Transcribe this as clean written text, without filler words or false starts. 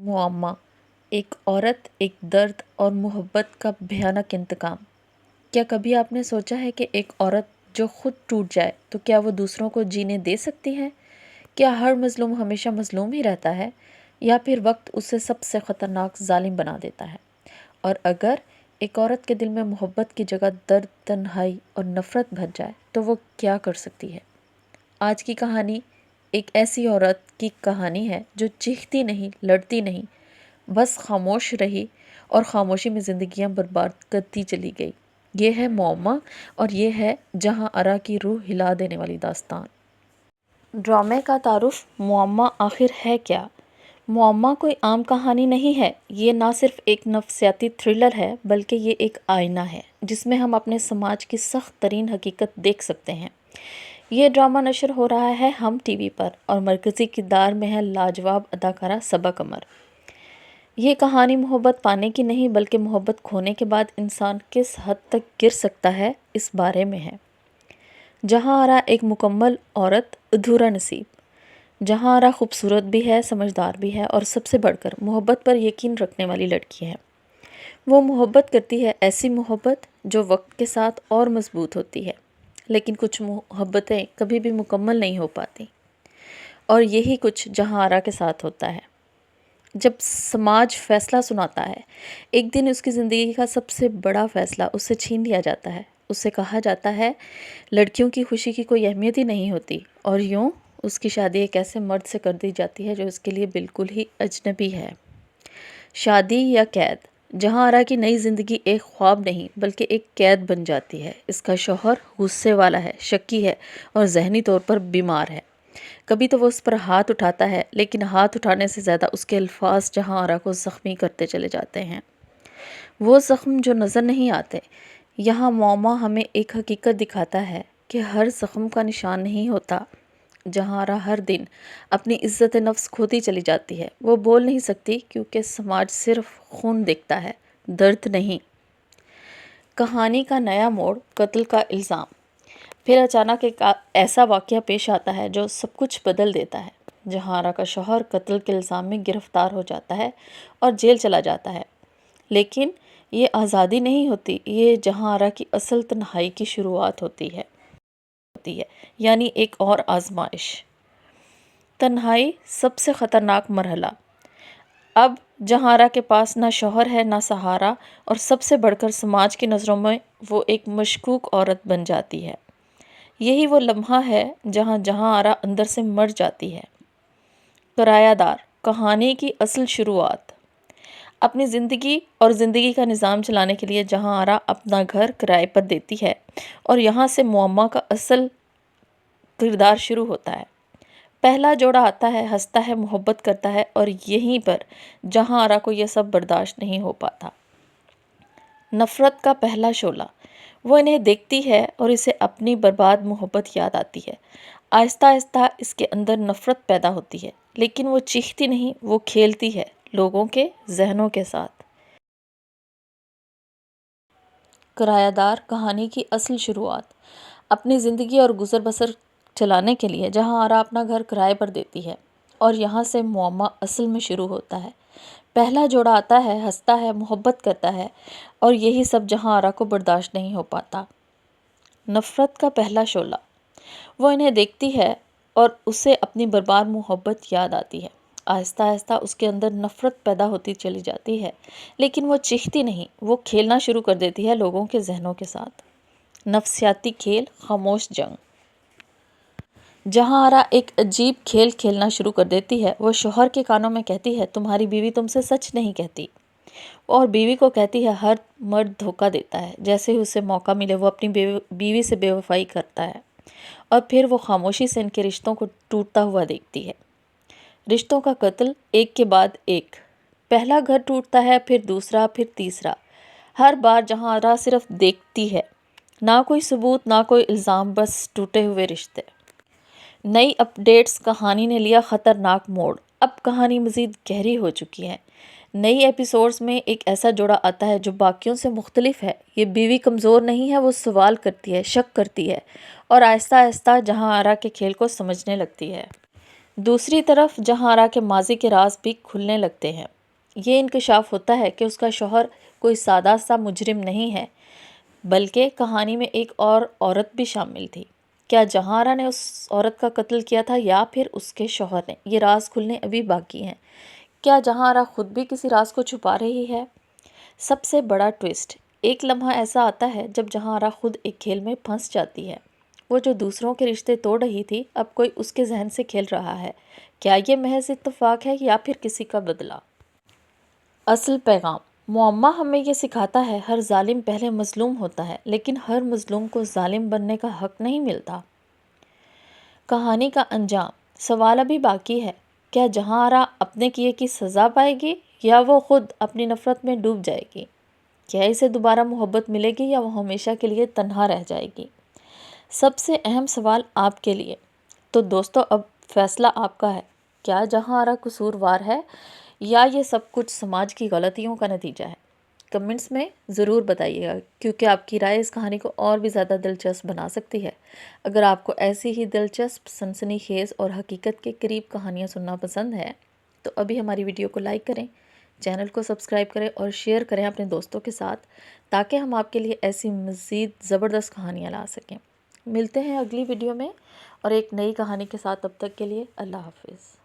मुअम्मा, एक औरत, एक दर्द और मोहब्बत का भयानक इंतकाम। क्या कभी आपने सोचा है कि एक औरत जो खुद टूट जाए तो क्या वो दूसरों को जीने दे सकती है? क्या हर मज़लूम हमेशा मज़लूम ही रहता है, या फिर वक्त उसे सबसे ख़तरनाक ज़ालिम बना देता है? और अगर एक औरत के दिल में मोहब्बत की जगह दर्द, तन्हाई और नफ़रत भर जाए तो वो क्या कर सकती है? आज की कहानी एक ऐसी औरत की कहानी है जो चीखती नहीं, लड़ती नहीं, बस खामोश रही और खामोशी में ज़िंदगियां बर्बाद करती चली गई। ये है मुअम्मा, और ये है जहां आरा की रूह हिला देने वाली दास्तान। ड्रामे का तारुफ मुअम्मा आखिर है क्या? मुअम्मा कोई आम कहानी नहीं है। ये ना सिर्फ एक नफ्सियाती थ्रिलर है, बल्कि ये एक आईना है जिसमें हम अपने समाज की सख्त तरीन हकीकत देख सकते हैं। ये ड्रामा नशर हो रहा है हम टीवी पर, और मरकज़ी किरदार में है लाजवाब अदाकारा सबा कमर। ये कहानी मोहब्बत पाने की नहीं, बल्कि मोहब्बत खोने के बाद इंसान किस हद तक गिर सकता है इस बारे में है। जहाँ आरा एक मुकम्मल औरत, अधूरा नसीब। जहाँ आरा खूबसूरत भी है, समझदार भी है, और सबसे बढ़कर मोहब्बत पर यकीन रखने वाली लड़की है। वो मोहब्बत करती है, ऐसी मोहब्बत जो वक्त के साथ और मजबूत होती है। लेकिन कुछ मोहब्बतें कभी भी मुकम्मल नहीं हो पाती, और यही कुछ जहाँ आरा के साथ होता है। जब समाज फैसला सुनाता है, एक दिन उसकी ज़िंदगी का सबसे बड़ा फैसला उससे छीन लिया जाता है। उससे कहा जाता है लड़कियों की खुशी की कोई अहमियत ही नहीं होती, और यूँ उसकी शादी एक ऐसे मर्द से कर दी जाती है जो उसके लिए बिल्कुल ही अजनबी है। शादी या कैद। जहाँ आरा की नई ज़िंदगी एक ख्वाब नहीं, बल्कि एक कैद बन जाती है। इसका शौहर गुस्से वाला है, शक्की है, और जहनी तौर पर बीमार है। कभी तो वो उस पर हाथ उठाता है, लेकिन हाथ उठाने से ज़्यादा उसके अल्फाज जहाँ आरा को ज़ख्मी करते चले जाते हैं। वो ज़ख्म जो नज़र नहीं आते। यहाँ मुअम्मा हमें एक हकीकत दिखाता है कि हर ज़ख्म का निशान नहीं होता। जहाँ आरा हर दिन अपनी इज़्ज़त नफ्स खोती चली जाती है। वो बोल नहीं सकती क्योंकि समाज सिर्फ खून देखता है, दर्द नहीं। कहानी का नया मोड़, कत्ल का इल्ज़ाम। फिर अचानक एक ऐसा वाक़या पेश आता है जो सब कुछ बदल देता है। जहाँ आरा का शौहर कत्ल के इल्ज़ाम में गिरफ़्तार हो जाता है और जेल चला जाता है। लेकिन ये आज़ादी नहीं होती, ये जहाँ आरा की असल तन्हाई की शुरुआत होती है, यानी एक और आजमाइश। तन्हाई सबसे ख़तरनाक मरहला। अब जहाँ आरा के पास ना शौहर है, ना सहारा, और सबसे बढ़कर समाज की नज़रों में वो एक मशकूक औरत बन जाती है। यही वो लम्हा है जहाँ जहाँ आरा अंदर से मर जाती है। किरायादार, कहानी की असल शुरुआत। अपनी ज़िंदगी और ज़िंदगी का निज़ाम चलाने के लिए जहाँ आरा अपना घर किराए पर देती है, और यहाँ से मुअम्मा का असल किरदार शुरू होता है। पहला जोड़ा आता है, हंसता है, मोहब्बत करता है, और यहीं पर जहाँ आरा को यह सब बर्दाश्त नहीं हो पाता। नफ़रत का पहला शोला। वो इन्हें देखती है और इसे अपनी बर्बाद मोहब्बत याद आती है। आहिस्ता आहिस्ता इसके अंदर नफ़रत पैदा होती है, लेकिन वो चीखती नहीं, वो खेलती है लोगों के जहनों के साथ। किरायादार, कहानी की असल शुरुआत। अपनी ज़िंदगी और गुजर बसर चलाने के लिए जहाँ आरा अपना घर किराए पर देती है, और यहाँ से मुअम्मा असल में शुरू होता है। पहला जोड़ा आता है, हंसता है, मोहब्बत करता है, और यही सब जहाँ आरा को बर्दाश्त नहीं हो पाता। नफ़रत का पहला शोला। वो इन्हें देखती है और उसे अपनी बर्बाद मोहब्बत याद आती है। आहिस्ता आहिस्ता उसके अंदर नफ़रत पैदा होती चली जाती है, लेकिन वो चीखती नहीं, वो खेलना शुरू कर देती है लोगों के जहनों के साथ। नफ्सियाती खेल, खामोश जंग। जहाँ आरा एक अजीब खेल खेलना शुरू कर देती है। वो शौहर के कानों में कहती है, तुम्हारी बीवी तुमसे सच नहीं कहती, और बीवी को कहती है हर मर्द धोखा देता है। जैसे ही उसे मौका मिले वो अपनी बीवी से बेवफाई करता है, और फिर वो खामोशी से इनके रिश्तों को टूटता हुआ देखती है। रिश्तों का कत्ल, एक के बाद एक। पहला घर टूटता है, फिर दूसरा, फिर तीसरा। हर बार जहाँ आरा सिर्फ देखती है, ना कोई सबूत, ना कोई इल्ज़ाम, बस टूटे हुए रिश्ते। नई अपडेट्स, कहानी ने लिया ख़तरनाक मोड़। अब कहानी मज़ीद गहरी हो चुकी है। नई एपिसोड्स में एक ऐसा जोड़ा आता है जो बाकियों से मुख्तलिफ है। ये बीवी कमज़ोर नहीं है, वो सवाल करती है, शक करती है, और आहिस्ता आहिस्ता जहाँ आरा के खेल को समझने लगती है। دوسری طرف جہاں کے ماضی کے راز بھی کھلنے لگتے ہیں۔ یہ انکشاف ہوتا ہے کہ اس کا شوہر کوئی سادہ سا مجرم نہیں ہے، بلکہ کہانی میں ایک اور عورت بھی شامل تھی۔ کیا جہاں نے اس عورت کا قتل کیا تھا یا پھر اس کے شوہر نے؟ یہ راز کھلنے ابھی باقی ہیں۔ کیا جہاں خود بھی کسی راز کو چھپا رہی ہے؟ سب سے بڑا ٹویسٹ، ایک لمحہ ایسا آتا ہے جب جہاں خود ایک کھیل میں پھنس جاتی ہے۔ وہ جو دوسروں کے رشتے توڑ رہی تھی، اب کوئی اس کے ذہن سے کھیل رہا ہے۔ کیا یہ محض اتفاق ہے یا پھر کسی کا بدلہ؟ اصل پیغام، معمہ ہمیں یہ سکھاتا ہے ہر ظالم پہلے مظلوم ہوتا ہے، لیکن ہر مظلوم کو ظالم بننے کا حق نہیں ملتا۔ کہانی کا انجام، سوال ابھی باقی ہے۔ کیا جہاں اپنے کیے کی سزا پائے گی یا وہ خود اپنی نفرت میں ڈوب جائے گی؟ کیا اسے دوبارہ محبت ملے گی یا وہ ہمیشہ کے لیے تنہا رہ جائے گی؟ سب سے اہم سوال آپ کے لیے۔ تو دوستو، اب فیصلہ آپ کا ہے۔ کیا جہاں قصوروار ہے یا یہ سب کچھ سماج کی غلطیوں کا نتیجہ ہے؟ کمنٹس میں ضرور بتائیے گا، کیونکہ آپ کی رائے اس کہانی کو اور بھی زیادہ دلچسپ بنا سکتی ہے۔ اگر آپ کو ایسی ہی دلچسپ، سنسنی خیز اور حقیقت کے قریب کہانیاں سننا پسند ہے تو ابھی ہماری ویڈیو کو لائک کریں، چینل کو سبسکرائب کریں اور شیئر کریں اپنے دوستوں کے ساتھ، تاکہ ہم آپ کے لیے ایسی مزید زبردست کہانیاں لا سکیں۔ ملتے ہیں اگلی ویڈیو میں اور ایک نئی کہانی کے ساتھ۔ تب تک کے لیے اللہ حافظ۔